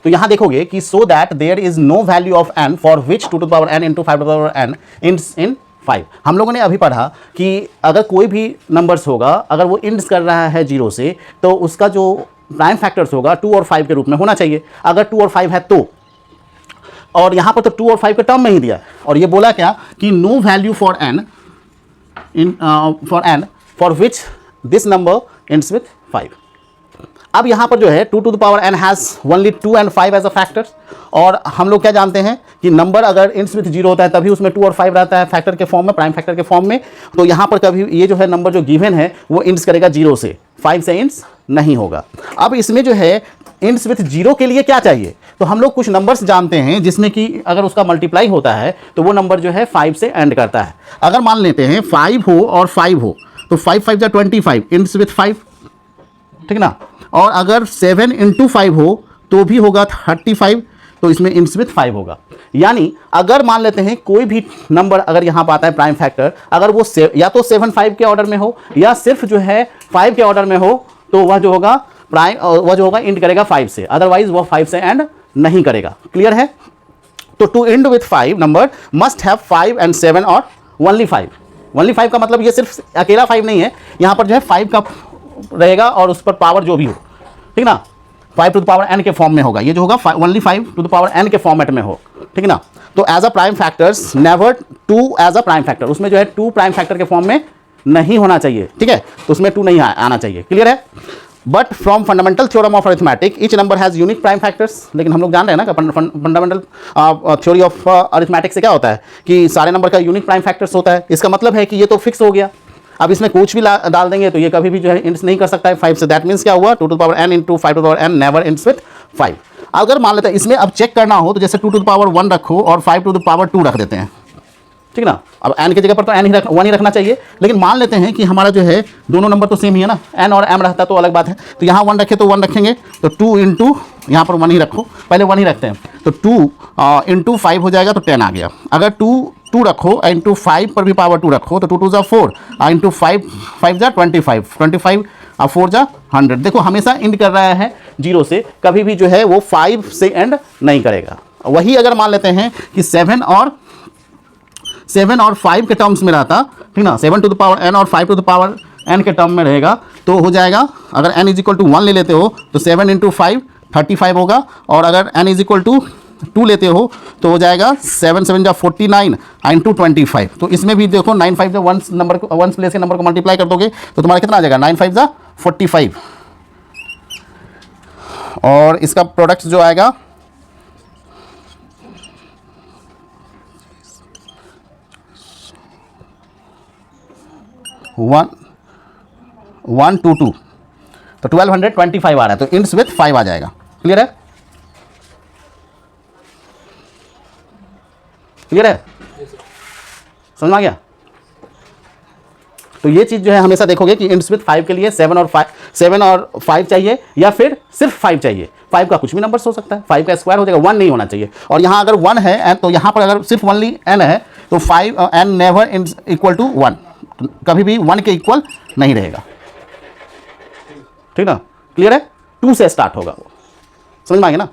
तो यहां देखोगे कि so that there is no value of n for which 2 to the power n into 5 to the power n ends in 5। हम लोगों ने अभी पढ़ा कि अगर कोई भी नंबर्स होगा, अगर वो इंड्स कर रहा है 0 से, तो उसका जो प्राइम फैक्टर्स होगा 2 और 5 के रूप में होना चाहिए। अगर 2 और 5 है तो, और यहां पर तो 2 और 5 के टर्म में ही दिया है, और ये बोला क्या कि no value for n for which this number ends with 5। अब यहाँ पर जो है 2 to the power n has only 2 and 5 as a factors, और हम लोग क्या जानते हैं कि नंबर अगर इंड्स विथ 0 होता है तभी उसमें 2 और 5 रहता है फैक्टर के फॉर्म में, प्राइम फैक्टर के फॉर्म में। तो यहाँ पर कभी ये जो है नंबर जो गिवन है वो इंड्स करेगा 0 से, 5 से इंड्स नहीं होगा। अब इसमें जो है इंड्स विथ 0 के लिए क्या चाहिए, तो हम लोग कुछ नंबर्स जानते हैं जिसमें कि अगर उसका मल्टीप्लाई होता है तो वो नंबर जो है 5 से एंड करता है। अगर मान लेते हैं 5 हो और 5 हो तो 5 5 जा 25 इंड्स विथ 5, ठीक ना। और अगर 7 इंटू 5 हो तो भी होगा 35, तो इसमें इंड्स विथ 5 होगा। यानी अगर मान लेते हैं कोई भी नंबर अगर यहाँ पर आता है प्राइम फैक्टर, अगर वो या तो 7 5 के ऑर्डर में हो या सिर्फ जो है 5 के ऑर्डर में हो, तो वह जो होगा प्राइम, वह जो होगा इंड करेगा 5 से, अदरवाइज वह 5 से एंड नहीं करेगा। क्लियर है। तो to end with 5 number must have 5 and 7 और ओनली 5। ओनली 5 का मतलब ये सिर्फ अकेला 5 नहीं है, यहाँ पर जो है 5 का रहेगा और उस पर पावर जो भी हो, ठीक ना, 5 टू द पावर n के फॉर्म में होगा। ये जो होगा only 5 to the power n के फॉर्मेट में हो, ठीक ना। तो as a prime factors never 2 as a prime factor, उसमें जो है 2 प्राइम फैक्टर के फॉर्म में नहीं होना चाहिए, ठीक है। तो उसमें 2 नहीं आना चाहिए। क्लियर है। But from fundamental theorem of arithmetic each number has unique prime factors. लेकिन हम लोग जान रहे हैं ना कि फंडामेंटल थ्योरी ऑफ अरिथमेटिक से क्या होता है कि सारे नंबर का यूनिक प्राइम फैक्टर्स होता है। इसका मतलब है कि ये तो फिक्स हो गया, अब इसमें कुछ भी डाल देंगे तो ये कभी भी जो है इंड्स नहीं कर सकता है 5 से। दैट मीन्स क्या हुआ 2 to the power n into 5 to the power n never ends with 5। अगर मान लेते हैं इसमें अब चेक करना हो तो जैसे 2 टू द पावर 1 रखो और 5 टू द पावर 2 रख देते हैं, ठीक ना। अब n की जगह पर तो n ही रखना चाहिए, लेकिन मान लेते हैं कि हमारा जो है दोनों नंबर तो सेम ही है ना, n और m रहता तो अलग बात है। तो यहाँ 1 रखे तो 1 रखेंगे, तो 2 इंटू यहाँ पर 1 ही रखो, पहले 1 ही रखते हैं, तो 2 इंटू 5 हो जाएगा तो 10 आ गया। अगर 2 रखो इंटू 5 पर भी पावर 2 रखो तो 2 2 जा 4 इंटू 5 जा 25 और 4 जा 100। देखो हमेशा इंड कर रहा है 0 से, कभी भी जो है वो 5 से एंड नहीं करेगा। वही अगर मान लेते हैं कि 7 और 5 के टर्म्स में रहता, ठीक ना, 7 टू द पावर n और 5 टू द पावर n के टर्म में रहेगा, तो हो जाएगा अगर n इज इक्वल टू 1 ले लेते हो तो 7 इंटू 5 35 होगा, और अगर n इज इक्वल टू 2 लेते हो तो हो जाएगा 7 7 जा 49 इंटू 25। तो इसमें भी देखो 9 5 जा 1 नंबर को 1 प्लेस के नंबर को मल्टीप्लाई कर दोगे तो तुम्हारा कितना आ जाएगा 9 5 जा 45, और इसका प्रोडक्ट जो आएगा 122, तो 1225 आ रहा है, तो इंड्स विथ 5 आ जाएगा। क्लियर है। क्लियर है, समझ में आ गया। तो ये चीज़ जो है हमेशा देखोगे कि इंड्स विथ 5 के लिए 7 और 5 चाहिए, या फिर सिर्फ 5 चाहिए। 5 का कुछ भी नंबर हो सकता है, 5 का स्क्वायर हो जाएगा, 1 नहीं होना चाहिए। और यहाँ अगर 1 है तो यहाँ पर अगर सिर्फ ओनली n है तो 5 n नेवर इक्वल टू 1, कभी भी 1 के इक्वल नहीं रहेगा, ठीक ना। क्लियर है। 2 से स्टार्ट होगा वो, समझ में आ गया ना।